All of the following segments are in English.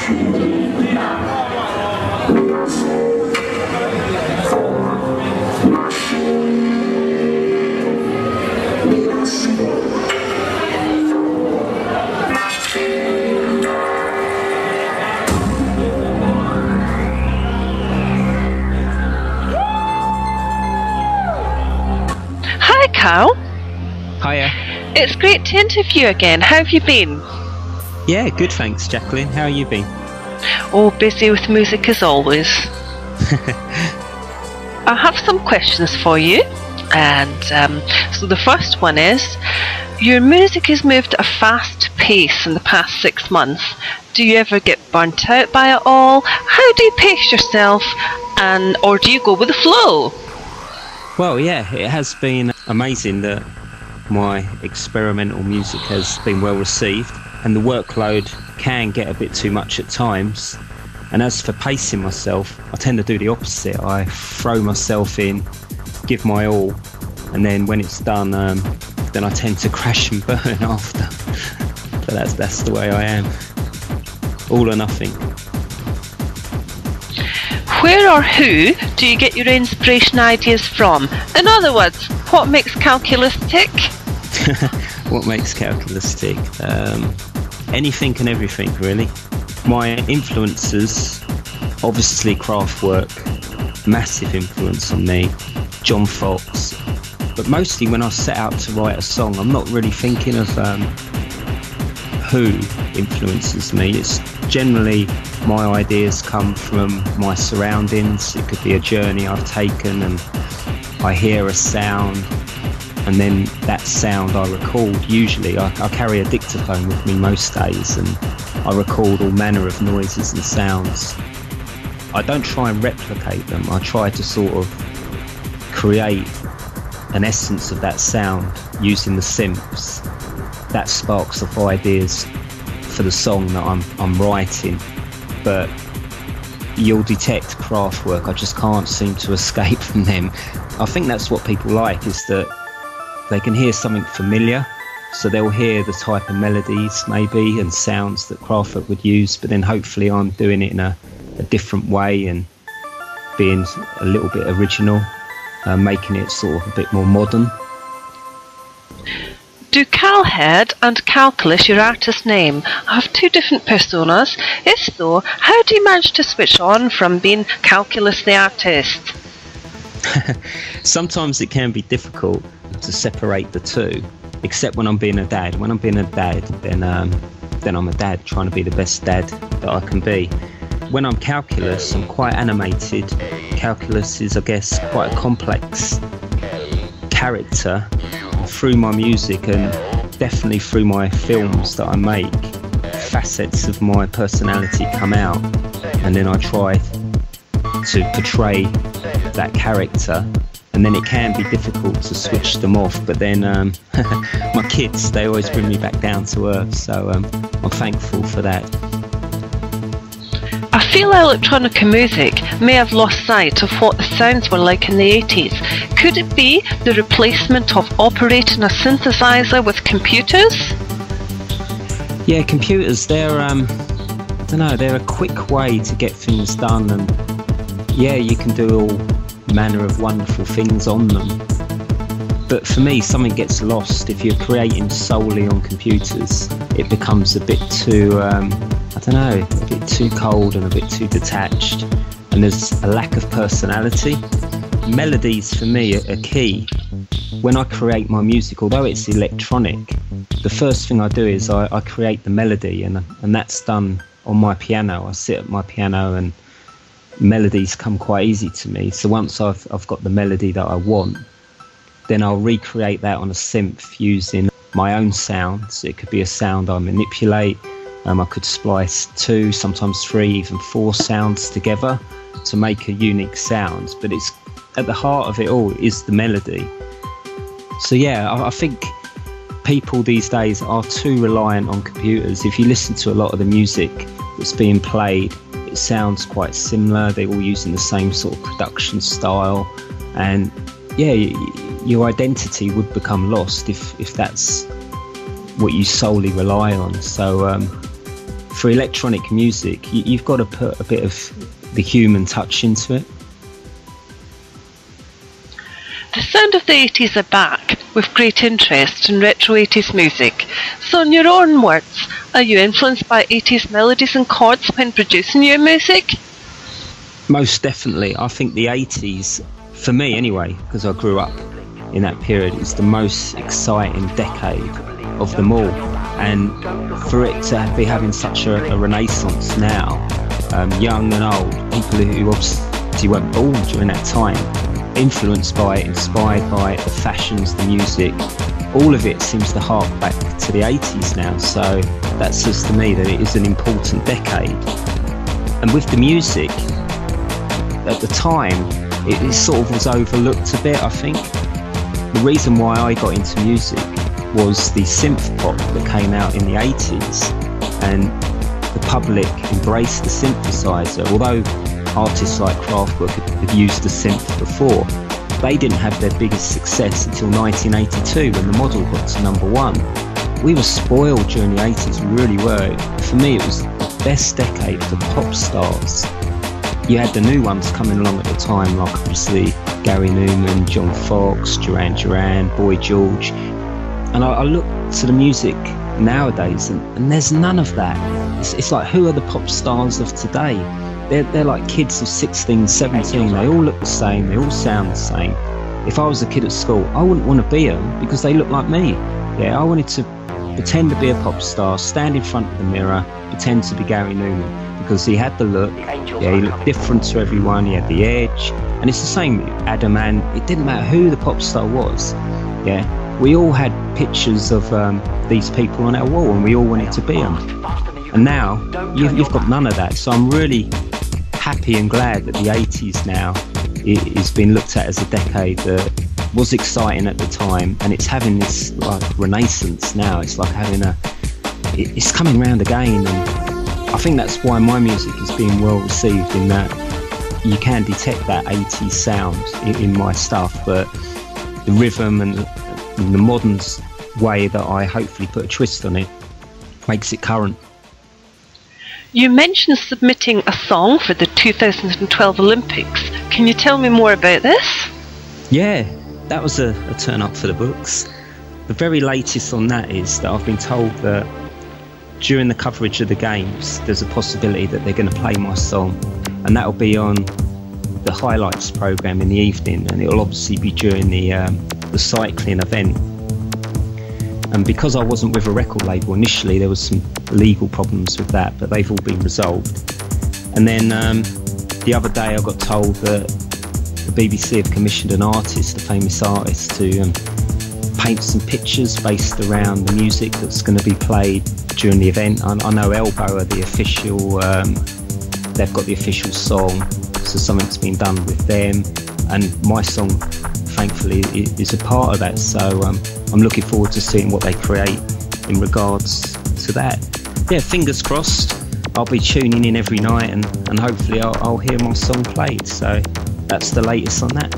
Hi, Karl. Hiya. It's great to interview again. How have you been? Yeah, good thanks, Jacqueline. How have you been? Oh, busy with music as always. I have some questions for you. And so the first one is, your music has moved at a fast pace in the past 6 months. Do you ever get burnt out by it all? How do you pace yourself? Or do you go with the flow? Well, yeah, it has been amazing that my experimental music has been well received, and the workload can get a bit too much at times. And as for pacing myself, I tend to do the opposite. I throw myself in, give my all, and then when it's done, then I tend to crash and burn after. But that's the way I am. All or nothing. Where or who do you get your inspiration ideas from? In other words, what makes Kalkulus tick? What makes Kalkulus tick? Anything and everything, really. My influences, obviously Kraftwerk, massive influence on me, John Fox. But mostly when I set out to write a song, I'm not really thinking of who influences me. It's generally my ideas come from my surroundings. It could be a journey I've taken and I hear a sound, and then that sound I record. Usually I carry a dictaphone with me most days, and I record all manner of noises and sounds. I don't try and replicate them. I try to sort of create an essence of that sound using the synths. That sparks off ideas for the song that I'm writing. But you'll detect Kraftwerk. I just can't seem to escape from them. I think that's what people like, is that they can hear something familiar, so they'll hear the type of melodies maybe and sounds that Kraftwerk would use, but then hopefully I'm doing it in a different way and being a little bit original, making it sort of a bit more modern. Do Karlhead and Kalkulus, your artist name, have two different personas? If so, how do you manage to switch on from being Kalkulus the artist? Sometimes it can be difficult to separate the two, except when I'm being a dad. When I'm being a dad, then I'm a dad trying to be the best dad that I can be. When I'm Kalkulus, I'm quite animated. Kalkulus is, I guess, quite a complex character. Through my music and definitely through my films that I make, facets of my personality come out, and then I try to portray that character, and then it can be difficult to switch them off, but then my kids, they always bring me back down to earth, so I'm thankful for that. I feel electronic music may have lost sight of what the sounds were like in the 80s. Could it be the replacement of operating a synthesizer with computers? Yeah, computers, they're they're a quick way to get things done, and yeah, you can do all manner of wonderful things on them. But for me, something gets lost. If you're creating solely on computers, it becomes a bit too, a bit too cold and a bit too detached, and there's a lack of personality. Melodies for me are key. When I create my music, although it's electronic, the first thing I do is I create the melody, and that's done on my piano. I sit at my piano and melodies come quite easy to me. So once I've got the melody that I want, then I'll recreate that on a synth using my own sounds. It could be a sound I manipulate. I could splice 2, sometimes 3, even 4 sounds together to make a unique sound. But it's at the heart of it all is the melody. So yeah, I think people these days are too reliant on computers. If you listen to a lot of the music that's being played, it sounds quite similar. They're all using the same sort of production style, and yeah, your identity would become lost if that's what you solely rely on. So for electronic music, you've got to put a bit of the human touch into it. The sound of the 80s are back with great interest in retro 80s music. So in your own words, are you influenced by 80s melodies and chords when producing your music? Most definitely. I think the 80s, for me anyway, because I grew up in that period, is the most exciting decade of them all. And for it to be having such a renaissance now, young and old, people who obviously weren't born during that time, influenced by it, inspired by it, the fashions, the music, all of it seems to hark back to the 80s now. So that says to me that it is an important decade. And with the music, at the time, it sort of was overlooked a bit, I think. The reason why I got into music was the synth pop that came out in the 80s, and the public embraced the synthesizer. Although artists like Kraftwerk had used the synth before, they didn't have their biggest success until 1982 when the model got to #1. We were spoiled during the 80s, we really were. For me, it was the best decade for pop stars. You had the new ones coming along at the time, like obviously Gary Newman, John Foxx, Duran Duran, Boy George. And I look to the music nowadays, and there's none of that. It's like, who are the pop stars of today? They're like kids of 16, 17. They all look the same. They all sound the same. If I was a kid at school, I wouldn't want to be them because they look like me. Yeah, I wanted to pretend to be a pop star, stand in front of the mirror, pretend to be Gary Newman, because he had the look. Yeah, he looked different to everyone. He had the edge. And it's the same with Adam, and it didn't matter who the pop star was. Yeah, we all had pictures of these people on our wall, and we all wanted to be them. And now you've got none of that. So I'm really happy and glad that the 80s now is being looked at as a decade that was exciting at the time, and it's having this like renaissance now. It's like having it's coming round again, and I think that's why my music is being well received, in that you can detect that 80s sound in my stuff, but the rhythm and the modern way that I hopefully put a twist on it makes it current. You mentioned submitting a song for the 2012 Olympics. Can you tell me more about this? Yeah, that was a turn up for the books. The very latest on that is that I've been told that during the coverage of the games, there's a possibility that they're going to play my song, and that'll be on the highlights program in the evening, and it'll obviously be during the cycling event. And because I wasn't with a record label initially, there was some legal problems with that, but they've all been resolved. And then the other day I got told that the BBC have commissioned an artist, a famous artist, to paint some pictures based around the music that's going to be played during the event. I know Elbow are the official, they've got the official song, so something's been done with them, and my song thankfully is a part of that, so I'm looking forward to seeing what they create in regards to that. Yeah, fingers crossed. I'll be tuning in every night, and hopefully I'll hear my song played, so that's the latest on that.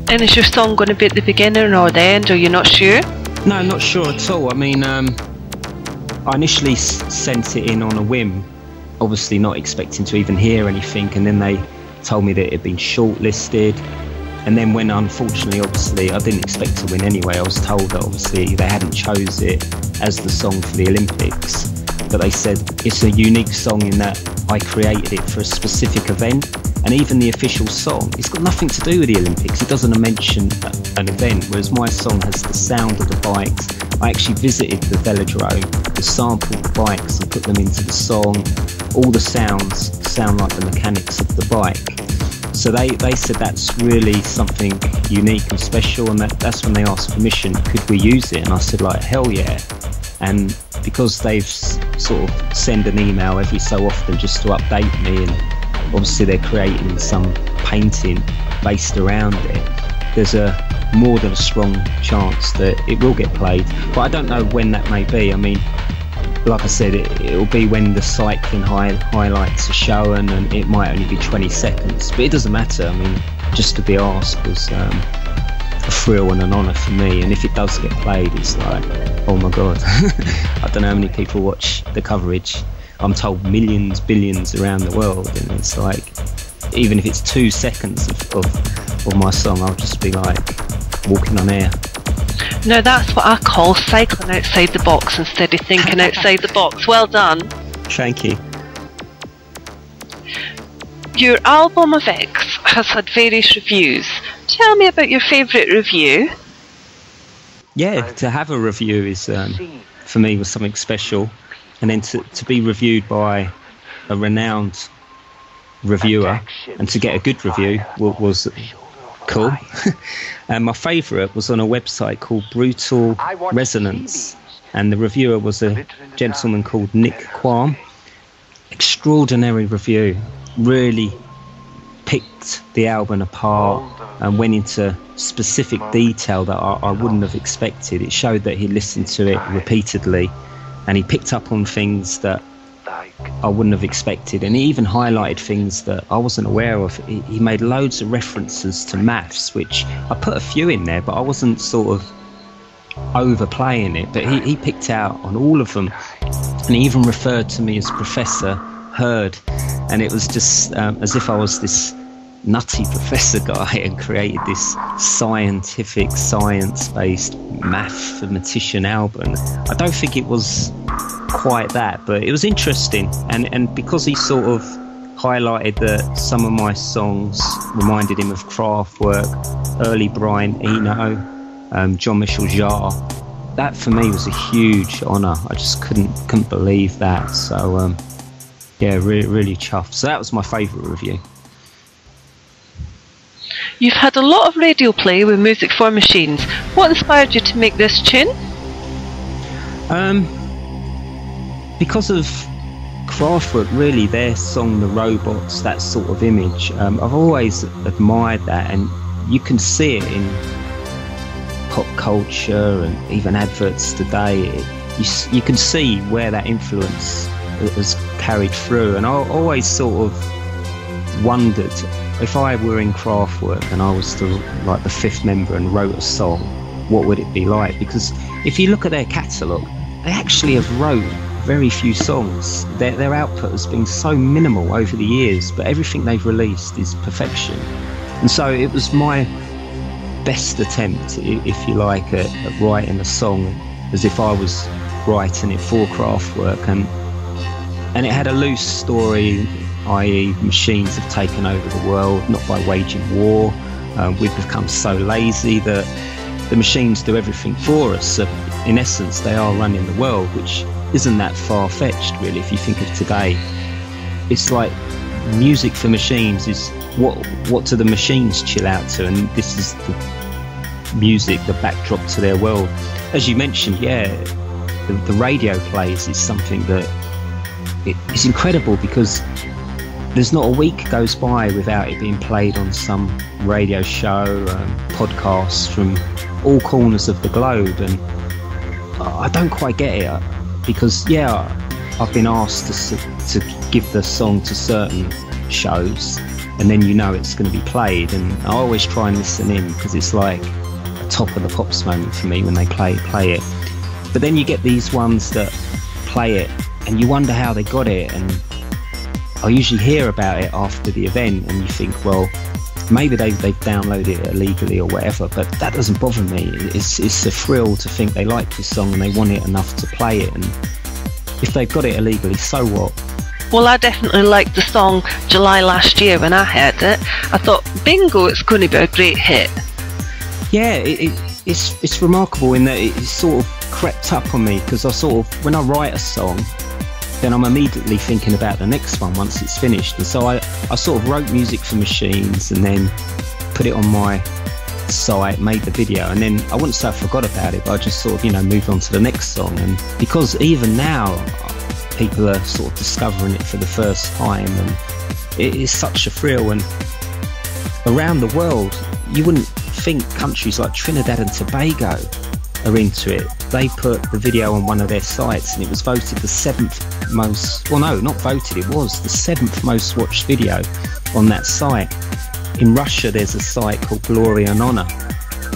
And is your song going to be at the beginning or the end, or you're not sure? No, not sure at all. I mean, I initially sent it in on a whim, obviously not expecting to even hear anything, and then they told me that it had been shortlisted. And then when, unfortunately, obviously, I didn't expect to win anyway. I was told that obviously they hadn't chose it as the song for the Olympics, but they said it's a unique song in that I created it for a specific event. And even the official song, it's got nothing to do with the Olympics. It doesn't mention an event, whereas my song has the sound of the bikes. I actually visited the velodrome, sampled the bikes and put them into the song. All the sounds sound like the mechanics of the bike. So they said that's really something unique and special, and that's when they asked permission, could we use it? And I said, like, hell yeah. And because they've sort of send an email every so often just to update me, and obviously they're creating some painting based around it, there's a more than a strong chance that it will get played. But I don't know when that may be. I mean, like I said, it'll be when the cycling highlights are shown, and it might only be 20 seconds, but it doesn't matter. I mean, just to be asked was a thrill and an honour for me, and if it does get played, it's like, oh my god. I don't know how many people watch the coverage I'm told millions, billions around the world, and it's like, even if it's 2 seconds of my song, I'll just be like walking on air. Now that's what I call cycling outside the box instead of thinking outside the box. Well done. Thank you. Your album of X has had various reviews. Tell me about your favourite review. Yeah, to have a review is, for me, was something special. And then to be reviewed by a renowned reviewer and to get a good review was cool. And my favourite was on a website called Brutal Resonance, and the reviewer was a gentleman called Nick Quam. Extraordinary review, really picked the album apart and went into specific detail that I wouldn't have expected. It showed that he listened to it repeatedly and he picked up on things that I wouldn't have expected, and he even highlighted things that I wasn't aware of. He made loads of references to maths, which I put a few in there, but I wasn't sort of overplaying it, but he picked out on all of them, and he even referred to me as Professor Heard, and it was just as if I was this nutty professor guy and created this scientific, science-based mathematician album. I don't think it was quite that, but it was interesting, and because he sort of highlighted that some of my songs reminded him of Kraftwerk, early Brian Eno, Djmusicjac, that for me was a huge honour. I just couldn't believe that. So yeah, really chuffed. So that was my favourite review. You've had a lot of radio play with Music for Machines. What inspired you to make this tune? Because of Kraftwerk, really, their song The Robots, that sort of image, I've always admired that, and you can see it in pop culture and even adverts today. You can see where that influence has carried through, and I always sort of wondered, if I were in Kraftwerk and I was still like the 5th member and wrote a song, what would it be like? Because if you look at their catalogue, they actually have wrote very few songs. Their output has been so minimal over the years, but everything they've released is perfection. And so it was my best attempt, if you like, at writing a song as if I was writing it for Kraftwerk, and it had a loose story, i.e. machines have taken over the world, not by waging war. We've become so lazy that the machines do everything for us. So in essence, they are running the world, which isn't that far-fetched, really, if you think of today. It's like music for machines is what do the machines chill out to, and this is the music, the backdrop to their world. As you mentioned, yeah, the radio plays is something that it's incredible, because there's not a week goes by without it being played on some radio show, podcasts from all corners of the globe, and I don't quite get it, because yeah, I've been asked to give the song to certain shows, and then you know it's going to be played, and I always try and listen in, because it's like a top of the pops moment for me when they play it. But then you get these ones that play it and you wonder how they got it, and I usually hear about it after the event, and you think, well, maybe they've downloaded it illegally or whatever, but that doesn't bother me. It's a thrill to think they like this song and they want it enough to play it, and if they've got it illegally, so what? Well, I definitely liked the song July last year when I heard it. I thought, bingo, it's going to be a great hit. Yeah, it's remarkable in that it sort of crept up on me, because I sort of, when I write a song, then I'm immediately thinking about the next one once it's finished. And so I sort of wrote Music for Machines and then put it on my site, made the video, and then I wouldn't say I forgot about it, but I just sort of, moved on to the next song. And because even now people are sort of discovering it for the first time, and it is such a thrill. And around the world, you wouldn't think countries like Trinidad and Tobago are into it. They put the video on one of their sites, and it was voted the 7th most, well no, not voted, it was the 7th most watched video on that site. In Russia there's a site called Glory and Honor,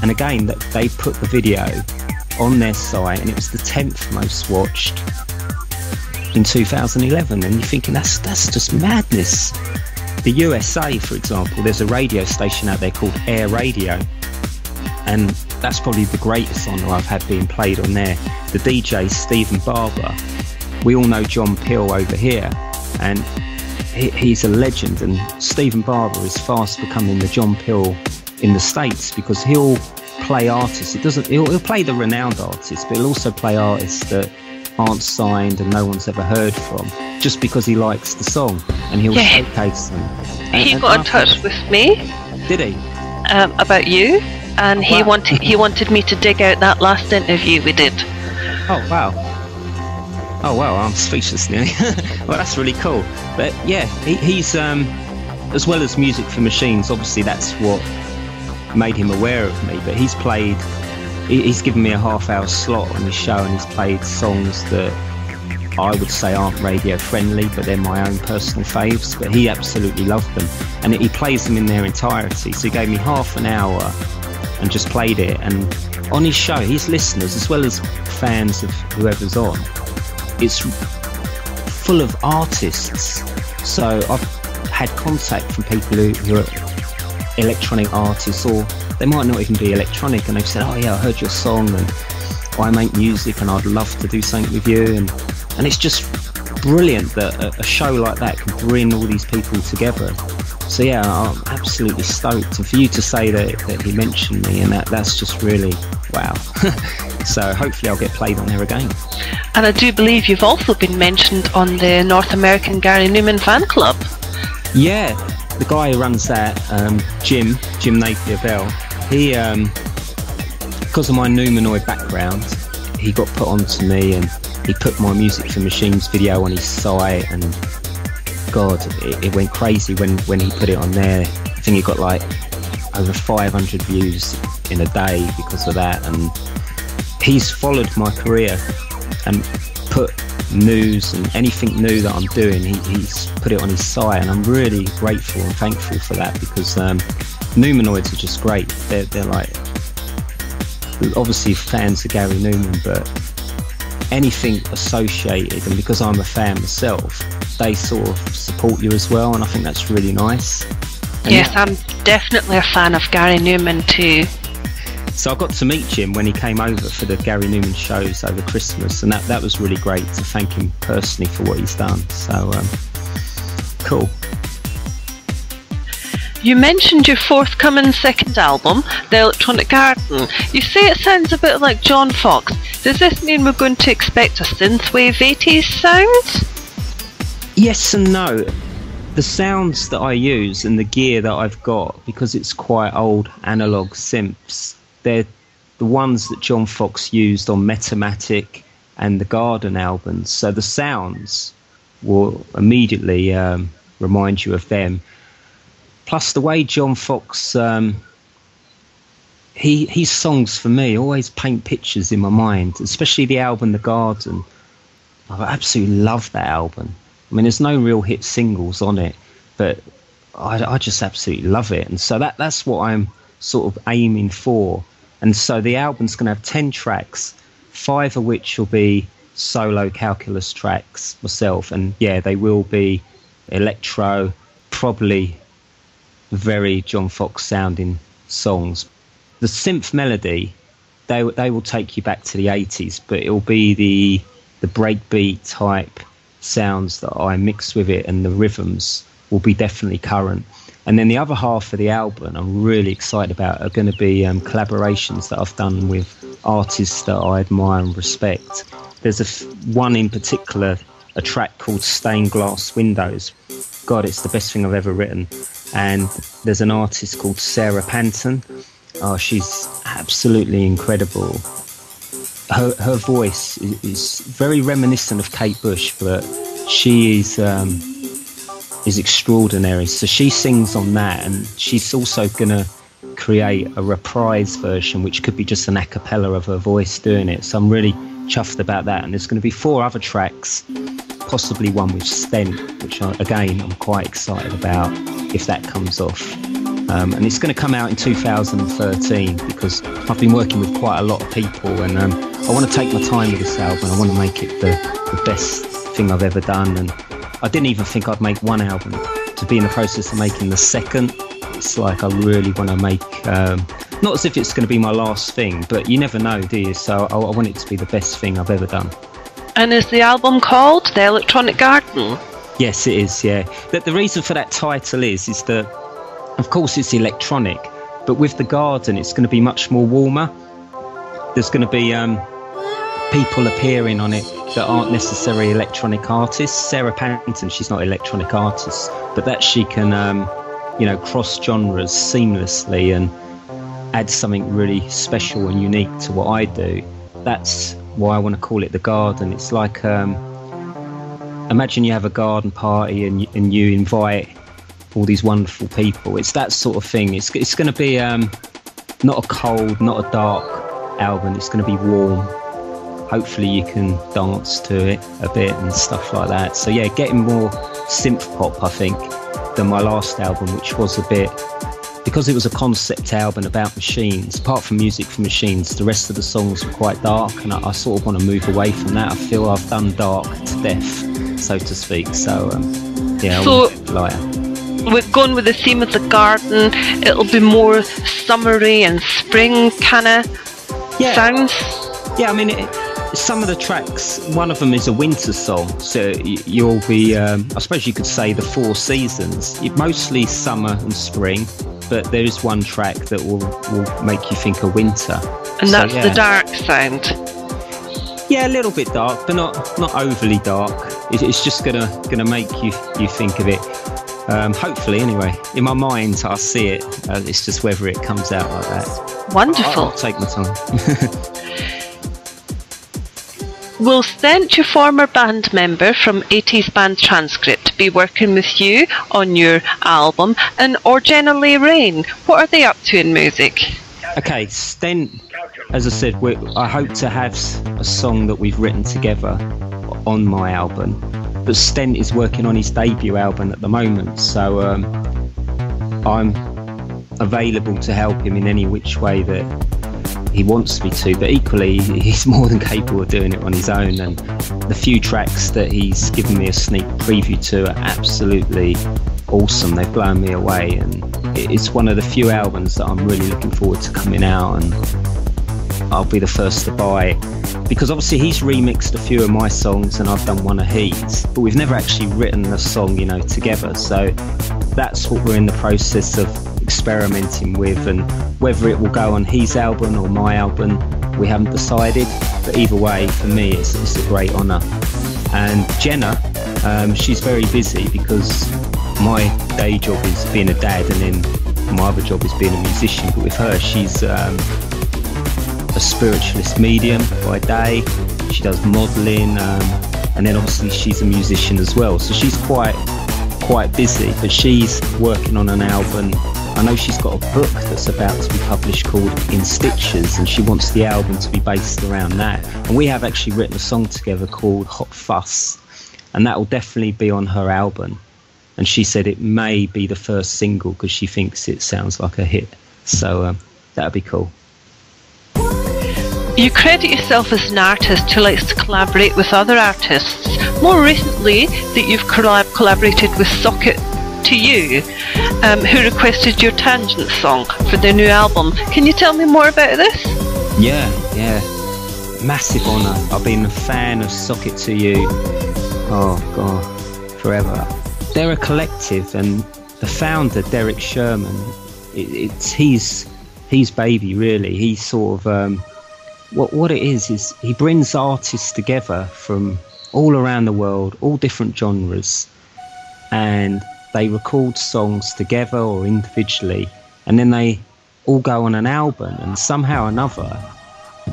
and again that they put the video on their site, and it was the 10th most watched in 2011, and you're thinking that's just madness. The USA, for example, there's a radio station out there called Air Radio, and that's probably the greatest honour I've had being played on there. The DJ, Stephen Barber, we all know John Peel over here, and he's a legend, and Stephen Barber is fast becoming the John Peel in the States, because he'll play artists. He'll play the renowned artists, but he'll also play artists that aren't signed and no one's ever heard from, just because he likes the song, and he'll showcase them. He got in touch with me. Did he? About you, and he wanted me to dig out that last interview we did. Oh wow, I'm speechless nearly. Well, that's really cool. But yeah, he's as well as Music for Machines, obviously that's what made him aware of me, but he's given me a half-hour slot on his show, and he's played songs that I would say aren't radio friendly, but they're my own personal faves, but he absolutely loved them, and he plays them in their entirety. So he gave me half an hour and just played it, and on his show, his listeners as well as fans of whoever's on, it's full of artists. So I've had contact from people who are electronic artists, or they might not even be electronic, and they've said, oh yeah, I heard your song and I make music and I'd love to do something with you, and it's just brilliant that a show like that can bring all these people together. So yeah, I'm absolutely stoked, and for you to say that he mentioned me, and that's just really wow. So hopefully I'll get played on there again. And I do believe you've also been mentioned on the North American Gary Numan fan club. Yeah, the guy who runs that, Jim Napier Bell, he, because of my Numanoid background, he got put onto me, and he put my Music for Machines video on his site, and God, it went crazy when he put it on there. I think he got like over 500 views in a day because of that, and he's followed my career and put news and anything new that I'm doing, he's put it on his site, and I'm really grateful and thankful for that, because Numanoids are just great. They're like, obviously fans of Gary Numan, but anything associated, and because I'm a fan myself, they sort of support you as well, and I think that's really nice. And yes, I'm definitely a fan of Gary Numan too. So I got to meet Jim when he came over for the Gary Numan shows over Christmas, and that was really great to thank him personally for what he's done. So cool. You mentioned your forthcoming second album, The Electronic Garden. You say it sounds a bit like John Foxx. Does this mean we're going to expect a synthwave 80s sound? Yes and no. The sounds that I use and the gear that I've got, because it's quite old analog synths, they're the ones that John Foxx used on Metamatic and the Garden albums. So the sounds will immediately remind you of them. Plus the way John Foxx, his songs for me always paint pictures in my mind, especially the album The Garden. I absolutely love that album. I mean, there's no real hit singles on it, but I just absolutely love it. And so that's what I'm sort of aiming for. And so the album's going to have 10 tracks, 5 of which will be solo Kalkulus tracks myself. And yeah, they will be electro, probably very John Foxx sounding songs. The synth melody, they will take you back to the 80s, but it'll be the breakbeat type sounds that I mix with it, and the rhythms will be definitely current. And then the other half of the album I'm really excited about are going to be collaborations that I've done with artists that I admire and respect. There's one in particular, a track called Stained Glass Windows. God, it's the best thing I've ever written. And there's an artist called Sarah Panton. Oh, she's absolutely incredible. Her voice is very reminiscent of Kate Bush, but she is extraordinary. So she sings on that, and she's also going to create a reprise version, which could be just an a cappella of her voice doing it. So I'm really chuffed about that. And there's going to be 4 other tracks, possibly one with Stent, which I'm quite excited about if that comes off. And it's going to come out in 2013, because I've been working with quite a lot of people, and I want to take my time with this album. I want to make it the best thing I've ever done, and I didn't even think I'd make one album. To be in the process of making the second, it's like I really want to make, not as if it's going to be my last thing, but you never know, do you? So I want it to be the best thing I've ever done. And is the album called The Electronic Garden? Yes, it is, yeah. The reason for that title is that, of course, it's electronic, but with the garden, it's going to be much more warmer. There's going to be people appearing on it that aren't necessarily electronic artists. Sarah Panton, she's not an electronic artist, but that she can, cross genres seamlessly and add something really special and unique to what I do. That's why I want to call it the garden. It's like, imagine you have a garden party and you invite all these wonderful people. It's that sort of thing. It's going to be not a cold, not a dark album. It's going to be warm. Hopefully you can dance to it a bit and stuff like that. So yeah, getting more synth pop, I think, than my last album, which was a bit, because it was a concept album about machines. Apart from Music for Machines, the rest of the songs were quite dark, and I sort of want to move away from that. I feel I've done dark to death, so to speak. So yeah, so lighter. We're going with the theme of the garden. It'll be more summery and spring kind of sounds. Yeah, I mean, some of the tracks, one of them is a winter song, so you'll be, I suppose you could say, the 4 seasons. Mostly summer and spring, but there is one track that will make you think of winter. And that's the dark sound. Yeah, a little bit dark, but not overly dark. It's just gonna make you think of it. Hopefully, anyway. In my mind, I see it. It's just whether it comes out like that. Wonderful. I'll take my time. Will Stent, your former band member from 80s band Transcript, be working with you on your album? Or Jenna Lee Rain, what are they up to in music? Okay, Stent, as I said, I hope to have a song that we've written together on my album. But Stent is working on his debut album at the moment, so I'm available to help him in any which way that he wants me to, but equally he's more than capable of doing it on his own, and the few tracks that he's given me a sneak preview to are absolutely awesome. They've blown me away, and it's one of the few albums that I'm really looking forward to coming out, and I'll be the first to buy it, because obviously he's remixed a few of my songs and I've done one of his, but we've never actually written a song, together. So that's what we're in the process of experimenting with, and whether it will go on his album or my album, we haven't decided, but either way, for me, it's a great honour. And Jenna, she's very busy because my day job is being a dad, and then my other job is being a musician. But with her, she's a spiritualist medium by day. She does modelling, and then obviously she's a musician as well, so she's quite busy, but she's working on an album. I know she's got a book that's about to be published called In Stitches, and she wants the album to be based around that. And we have actually written a song together called Hot Fuss, and that will definitely be on her album. And she said it may be the first single because she thinks it sounds like a hit. So that'd be cool. You credit yourself as an artist who likes to collaborate with other artists. More recently, that you've collaborated with Socket to You, who requested your Tangent song for their new album. Can you tell me more about this? Yeah. Massive honour. I've been a fan of Socket to You, oh God, forever. They're a collective, and the founder, Derek Sherman, it's his baby, really. He's sort of, what it is he brings artists together from all around the world, all different genres, and they record songs together or individually, and then they all go on an album, and somehow or another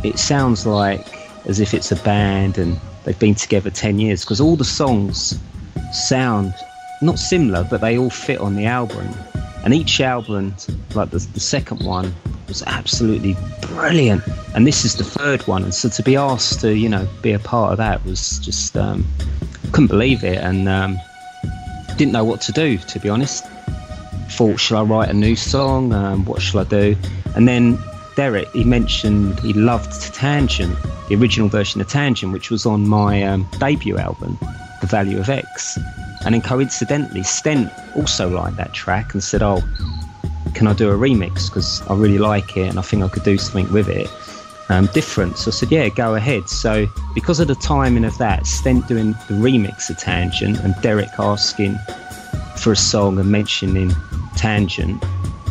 it sounds like as if it's a band and they've been together 10 years, because all the songs sound not similar, but they all fit on the album. And each album, like the second one, was absolutely brilliant, and this is the third one, and so to be asked to be a part of that was just couldn't believe it, and didn't know what to do, to be honest. Thought, should I write a new song? What shall I do? And then Derek, he mentioned he loved Tangent, the original version of Tangent, which was on my debut album. the value of X. And then coincidentally, Stent also liked that track and said, oh, can I do a remix? Because I really like it and I think I could do something with it different. So I said, yeah, go ahead. So because of the timing of that, Stent doing the remix of Tangent and Derek asking for a song and mentioning Tangent,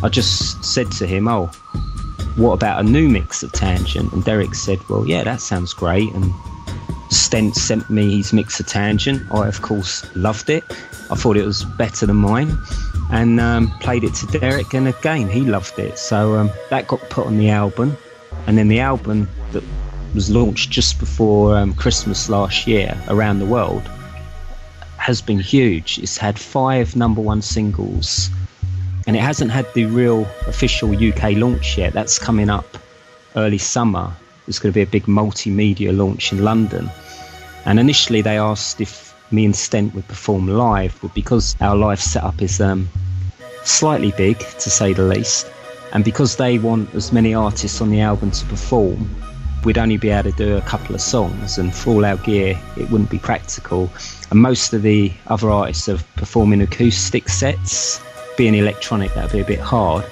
I just said to him, oh, what about a new mix of Tangent? And Derek said, well, yeah, that sounds great. And Stent sent me his mix of Tangent. I, of course, loved it. I thought it was better than mine, and played it to Derek, and again, he loved it. So that got put on the album, and then the album that was launched just before Christmas last year around the world has been huge. It's had 5 #1 singles, and it hasn't had the real official UK launch yet. That's coming up early summer. There's going to be a big multimedia launch in London. And initially they asked if me and Stent would perform live, but because our live setup is slightly big, to say the least, and because they want as many artists on the album to perform, we'd only be able to do a couple of songs, and for all our gear it wouldn't be practical. And most of the other artists are performing acoustic sets. Being electronic, that'd be a bit hard.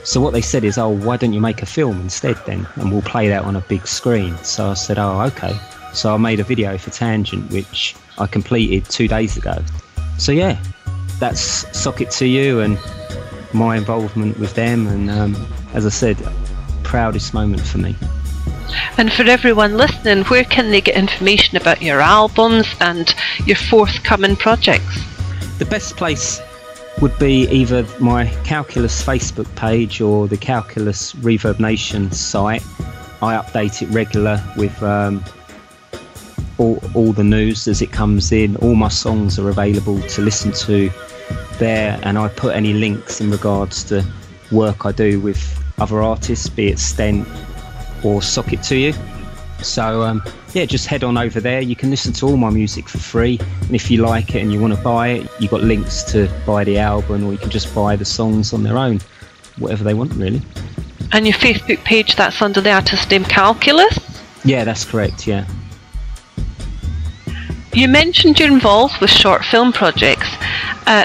So what they said is, oh, why don't you make a film instead then, and we'll play that on a big screen. So I said, oh, okay. So I made a video for Tangent, which I completed 2 days ago. So yeah, that's Socket to You and my involvement with them, and as I said, proudest moment for me. And for everyone listening, where can they get information about your albums and your forthcoming projects? The best place would be either my Kalkulus Facebook page or the Kalkulus Reverb Nation site. I update it regular with all the news as it comes in. All my songs are available to listen to there, and I put any links in regards to work I do with other artists, be it Stent or Socket to You. So yeah, just head on over there. You can listen to all my music for free, and if you like it and you want to buy it, you've got links to buy the album, or you can just buy the songs on their own, whatever they want really. And your Facebook page, that's under the artist name Kalkulus? Yeah, that's correct, yeah. You mentioned you're involved with short film projects.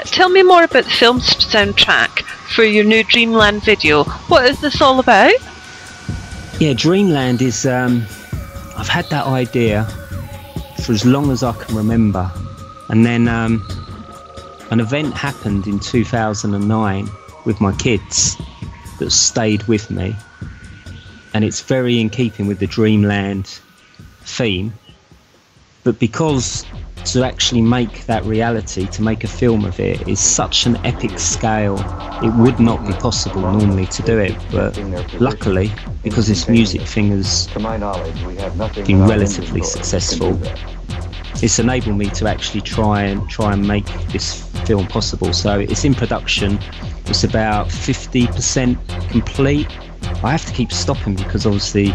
Tell me more about the film soundtrack for your new Dreamland video. What is this all about? Yeah, Dreamland is... I've had that idea for as long as I can remember. And then an event happened in 2009 with my kids that stayed with me. And it's very in keeping with the Dreamland theme. But because to actually make that reality, to make a film of it, is such an epic scale, it would not be possible normally to do it. But luckily, because this music thing has been relatively successful, it's enabled me to actually try and make this film possible. So it's in production. It's about 50% complete. I have to keep stopping because obviously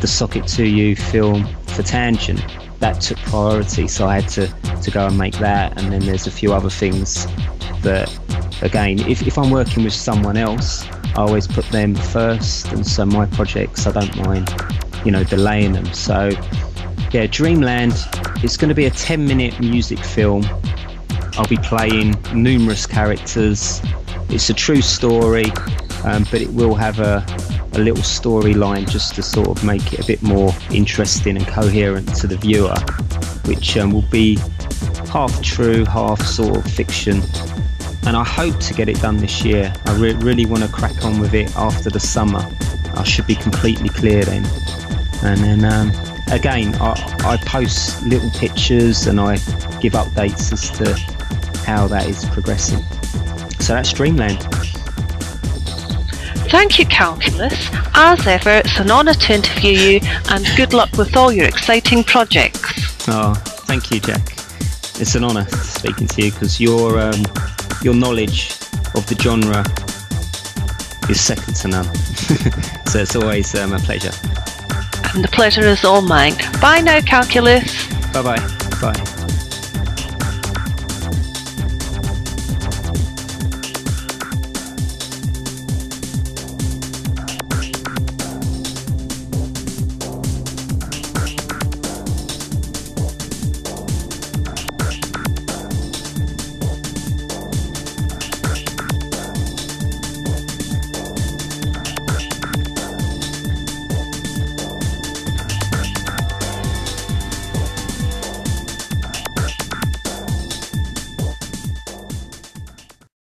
the Socket to You film for Tangent, that took priority, so I had to go and make that. And then there's a few other things that, again, if I'm working with someone else, I always put them first, and so my projects I don't mind, delaying them. So yeah, Dreamland, it's going to be a 10-minute music film. I'll be playing numerous characters. It's a true story, but it will have a little storyline just to sort of make it a bit more interesting and coherent to the viewer, which will be half true, half sort of fiction. And I hope to get it done this year. I really want to crack on with it after the summer. I should be completely clear then. And then again, I post little pictures and I give updates as to how that is progressing. So that's Dreamland. Thank you, Kalkulus. As ever, it's an honour to interview you, and good luck with all your exciting projects. Oh, thank you, Jack. It's an honour speaking to you, because your knowledge of the genre is second to none. So it's always a pleasure. And the pleasure is all mine. Bye now, Kalkulus. Bye-bye. Bye.